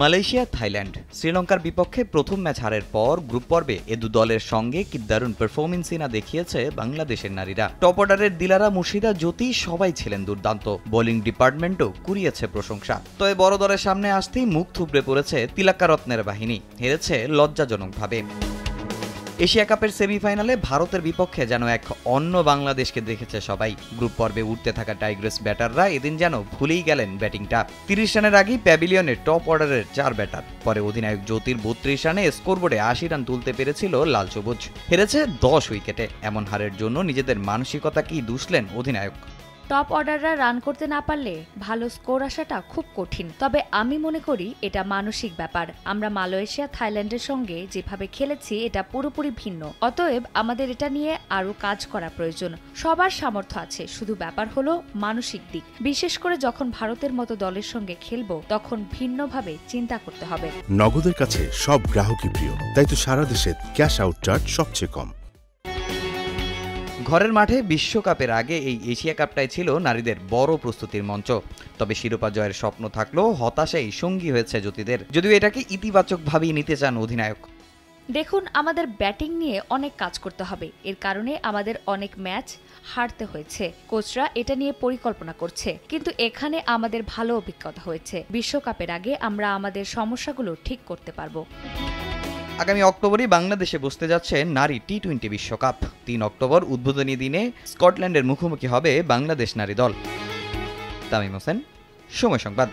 Malaysia Thailand শ্রীলঙ্কার বিপক্ষে প্রথম ম্যাচ হারের পর গ্রুপ পর্বে এ দু দলের সঙ্গে কি দারুণ পারফরমেন্সই না দেখিয়েছে বাংলাদেশের নারীরা। টপ অর্ডারের দিলারা, মুর্শিদা, জ্যোতি সবাই ছিলেন দুর্দান্ত। বোলিং ডিপার্টমেন্টও কুড়িয়েছে প্রশংসা। তবে বড় দলের সামনে আসতেই মুখ থুবড়ে পড়েছে তিলাক্কা রত্নের বাহিনী, হেরেছে লজ্জাজনকভাবে। এশিয়া কাপের সেমিফাইনালে ভারতের বিপক্ষে যেন এক অন্য বাংলাদেশকে দেখেছে সবাই। গ্রুপ পর্বে উঠতে থাকা টাইগ্রেস ব্যাটাররা এদিন যেন ভুলেই গেলেন ব্যাটিংটা। ৩০ রানের আগেই প্যাভিলিয়নে টপ অর্ডারের ৪ ব্যাটার। পরে অধিনায়ক জ্যোতির ৩২ রানে স্কোরবোর্ডে ৮০ রান তুলতে পেরেছিল লাল সবুজ। হেরেছে ১০ উইকেটে। এমন হারের জন্য নিজেদের মানসিকতাকেই দুষলেন অধিনায়ক। টপ অর্ডাররা রান করতে না পারলে ভালো স্কোর আসাটা খুব কঠিন। তবে আমি মনে করি এটা মানসিক ব্যাপার। আমরা মালয়েশিয়া থাইল্যান্ডের সঙ্গে যেভাবে খেলেছি এটা পুরোপুরি ভিন্ন। অতএব আমাদের এটা নিয়ে আরও কাজ করা প্রয়োজন। সবার সামর্থ্য আছে, শুধু ব্যাপার হলো মানসিক দিক। বিশেষ করে যখন ভারতের মতো দলের সঙ্গে খেলবো তখন ভিন্নভাবে চিন্তা করতে হবে। নগদের কাছে সব গ্রাহকই প্রিয়, তাই তো সারা দেশে ক্যাশ আউট চার্জ সবচেয়ে কম। ঘরের মাঠে বিশ্বকাপের আগে এই এশিয়া কাপটাই ছিল নারীদের বড় প্রস্তুতির মঞ্চ। তবে শিরোপা জয়ের স্বপ্ন থাকলেও হতাশাই সঙ্গী হয়েছে জ্যোতিদের, যদিও এটাকে ইতিবাচকভাবেই নিতে চান অধিনায়ক। দেখুন, আমাদের ব্যাটিং নিয়ে অনেক কাজ করতে হবে। এর কারণে আমাদের অনেক ম্যাচ হারতে হয়েছে। কোচরা এটা নিয়ে পরিকল্পনা করছে, কিন্তু এখানে আমাদের ভালো অভিজ্ঞতা হয়েছে। বিশ্বকাপের আগে আমরা আমাদের সমস্যাগুলো ঠিক করতে পারবো। আগামী অক্টোবরেই বাংলাদেশে বসতে যাচ্ছে নারী টি-20 বিশ্বকাপ। ৩ অক্টোবর উদ্বোধনী দিনে স্কটল্যান্ডের মুখোমুখি হবে বাংলাদেশ নারী দল। তামিম হোসেন, সময় সংবাদ।